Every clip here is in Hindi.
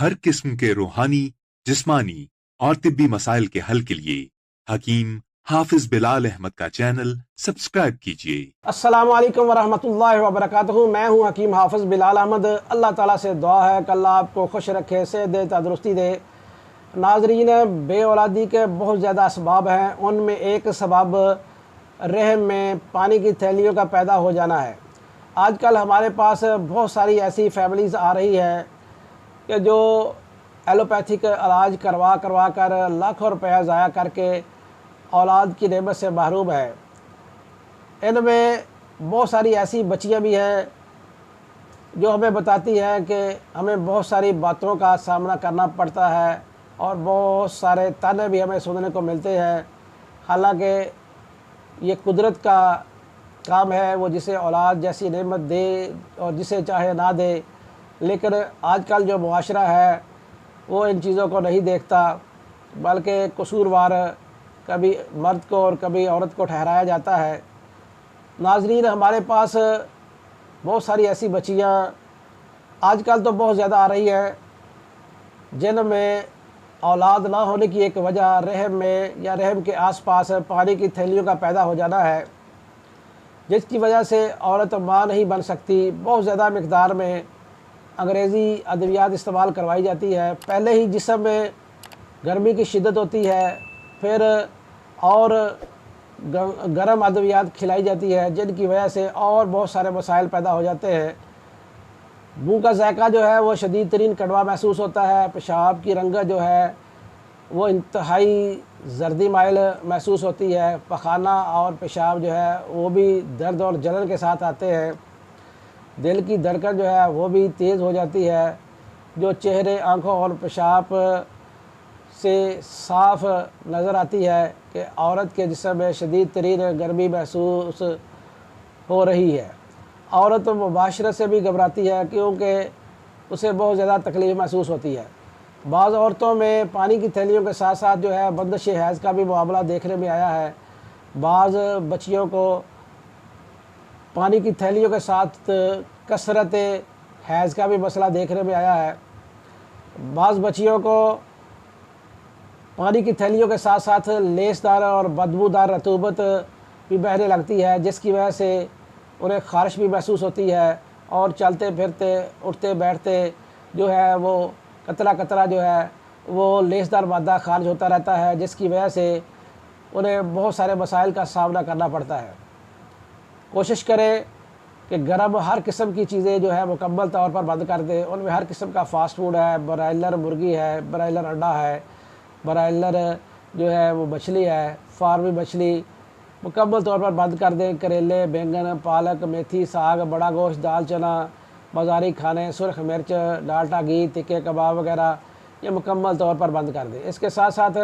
हर किस्म के रूहानी, जिस्मानी और तिब्बी मसाइल के हल के लिए हकीम हाफिज बिलाल अहमद का चैनल सब्सक्राइब कीजिए। अस्सलामु अलैकुम वरहमतुल्लाहि वबरकातुहू। मैं हूँ हकीम हाफिज़ बिलाल अहमद। अल्लाह ताला से दुआ है कि अल्लाह आपको खुश रखे, सेहत दे, तंदुरुस्ती दे। नाजरीन, बे औलादी के बहुत ज़्यादा असबाब हैं। उनमें एक सबब रहम में पानी की थैलियों का पैदा हो जाना है। आजकल हमारे पास बहुत सारी ऐसी फैमिलीज़ आ रही है कि जो एलोपैथिक इलाज करवा करवा कर लाखों रुपया ज़ाया करके औलाद की नेमत से महरूम है। इनमें बहुत सारी ऐसी बच्चियां भी हैं जो हमें बताती हैं कि हमें बहुत सारी बातों का सामना करना पड़ता है और बहुत सारे ताने भी हमें सुनने को मिलते हैं। हालांकि ये कुदरत का काम है, वो जिसे औलाद जैसी नेमत दे और जिसे चाहे ना दे। लेकिन आजकल जो मुआशरा है वो इन चीज़ों को नहीं देखता, बल्कि कसूरवार कभी मर्द को और कभी औरत को ठहराया जाता है। नाजरीन, हमारे पास बहुत सारी ऐसी बच्चियाँ आजकल तो बहुत ज़्यादा आ रही हैं जिनमें औलाद ना होने की एक वजह रहम में या रहम के आसपास पानी की थैलियों का पैदा हो जाना है, जिसकी वजह से औरत माँ नहीं बन सकती। बहुत ज़्यादा मिक़दार में अंग्रेज़ी अद्वियात इस्तेमाल करवाई जाती है। पहले ही जिस्म में गर्मी की शिद्दत होती है, फिर और गर्म अद्वियात खिलाई जाती है, जिनकी वजह से और बहुत सारे मसाइल पैदा हो जाते हैं। मुंह का जायका जो है वो शदीद तरीन कड़वा महसूस होता है। पेशाब की रंगत जो है वो इंतहाई जर्दी माइल महसूस होती है। पखाना और पेशाब जो है वो भी दर्द और जलन के साथ आते हैं। दिल की धड़कन जो है वो भी तेज़ हो जाती है, जो चेहरे, आँखों और पेशाब से साफ नज़र आती है कि औरत के जिस्म में शदीद तरीन गर्मी महसूस हो रही है। औरत मुबाशरत से भी घबराती है क्योंकि उसे बहुत ज़्यादा तकलीफ़ महसूस होती है। बाज़ औरतों में पानी की थैलियों के साथ साथ जो है बंदिश हैज़ का भी मामला देखने में आया है। बाज़ बच्चियों को पानी की थैलियों के साथ कसरत हैज़ का भी मसला देखने में आया है। बाज़ बच्चियों को पानी की थैलियों के साथ साथ लेसदार और बदबूदार रतूबत भी बहने लगती है, जिसकी वजह से उन्हें ख़ारिश भी महसूस होती है और चलते फिरते, उठते बैठते जो है वो कतरा कतरा जो है वो लेसदार मादा खारिज होता रहता है, जिसकी वजह से उन्हें बहुत सारे मसाइल का सामना करना पड़ता है। कोशिश करें कि गर्म हर किस्म की चीज़ें जो है मुकम्मल तौर पर बंद कर दें। उनमें हर किस्म का फ़ास्ट फूड है, ब्रायलर मुर्गी है, ब्रायलर अंडा है, ब्रायलर जो है वो मछली है, फार्मी मछली मुकम्मल तौर पर बंद कर दें। करेले, बैंगन, पालक, मेथी, साग, बड़ा गोश्त, दाल चना, बाज़ारी खाने, सुरख मिर्च, डालडा घी, तिक्के कबाब वगैरह ये मुकम्मल तौर पर बंद कर दें। इसके साथ साथ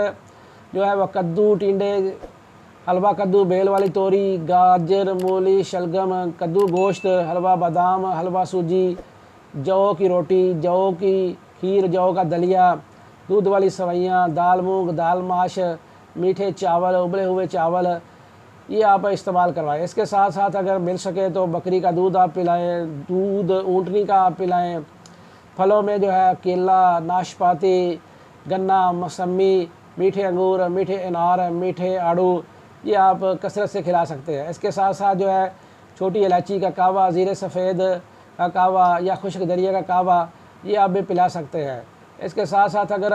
जो है वह कद्दू, टिंडे, हलवा कद्दू, बेल वाली तोरी, गाजर, मूली, शलगम, कद्दू गोश्त, हलवा बादाम, हलवा सूजी, जौ की रोटी, जौ की खीर, जौ का दलिया, दूध वाली सवैयाँ, दाल मूंग, दाल माश, मीठे चावल, उबले हुए चावल, ये आप इस्तेमाल करवाएं। इसके साथ साथ अगर मिल सके तो बकरी का दूध आप पिलाएं, दूध ऊँटनी का आप पिलाएं। फलों में जो है केला, नाशपाती, गन्ना, मौसमी, मीठे अंगूर, मीठे अनार, मीठे आड़ू ये आप कसरत से खिला सकते हैं। इसके साथ साथ जो है छोटी इलायची का कावा, ज़ीरे सफ़ेद का कावा या खुश्क दरिया का कावा ये आप भी पिला सकते हैं। इसके साथ साथ अगर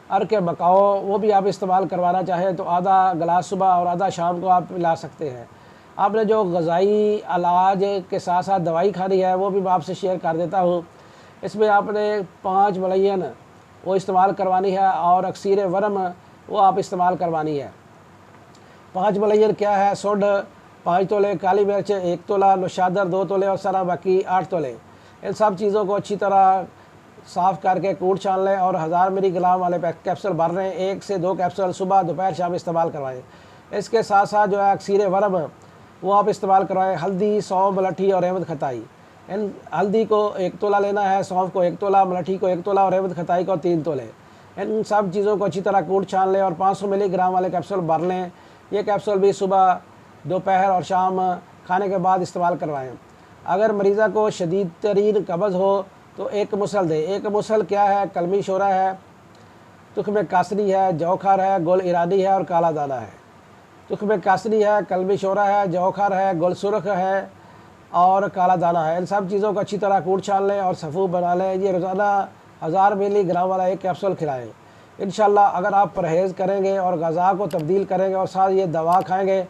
अर्क बकाओ वो भी आप इस्तेमाल करवाना चाहें तो आधा गिलास सुबह और आधा शाम को आप पिला सकते हैं। आपने जो ग़िज़ाई इलाज के साथ साथ दवाई खानी है वो भी मैं आपसे शेयर कर देता हूँ। इसमें आपने 5 मलयन वो इस्तेमाल करवानी है और अक्सीर वर्म वो आप इस्तेमाल करवानी है। 5 मलयन क्या है? सुंड 5 तोले, काली मिर्च 1 तोला, नौशादर 2 तोले और सरा बाकी 8 तोले। इन सब चीज़ों को अच्छी तरह साफ़ करके कूट छान लें और 1000 मिलीग्राम वाले कैप्सूल भर रहे हैं, 1 से 2 कैप्सूल सुबह, दोपहर, शाम इस्तेमाल करवाएं। इसके साथ साथ जो है अक्सीर वर्म वो आप इस्तेमाल करवाएं। हल्दी, सौंफ, मलठी और अहमद खताई, इन हल्दी को 1 तोला लेना है, सौंफ को 1 तोला, मलठी को 1 तोला और अहमद खताई को 3 तोले। इन सब चीज़ों को अच्छी तरह कूट छान लें और 500 मिलीग्राम वाले कैप्सूल भर लें। ये कैप्सूल भी सुबह, दोपहर और शाम खाने के बाद इस्तेमाल करवाएं। अगर मरीज़ा को शदीद तरीन कब्ज़ हो तो एक मुसल दे। एक मुसल क्या है? कलमी शोरा है, तुख्म कासनी है, जौखार है, गुल ईरानी है और काला दाना है। तुख्म कासनी है, कलमी शोरा है, जौखार है, गुल सुरख है और काला दाना है। इन सब चीज़ों को अच्छी तरह कूट छान लें और सफ़ूफ बना लें। ये रोज़ाना 1000 मिलीग्राम वाला एक कैप्सूल खिलाएँ। इंशाल्लाह अगर आप परहेज़ करेंगे और ग़ज़ा को तब्दील करेंगे और साथ ये दवा खाएँगे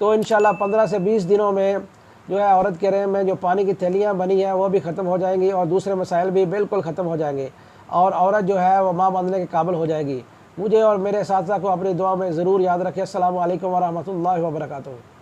तो इंशाल्लाह 15 से 20 दिनों में जो है औरत के रहम में जो पानी की थैलियाँ बनी हैं वो भी ख़त्म हो जाएंगी और दूसरे मसाइल भी बिल्कुल ख़त्म हो जाएंगे और औरत जो है वो माँ बनने के काबिल हो जाएगी। मुझे और मेरे साथ को अपनी दुआ में ज़रूर याद रखें। अस्सलामु अलैकुम व रहमतुल्लाहि व बरकातुहू।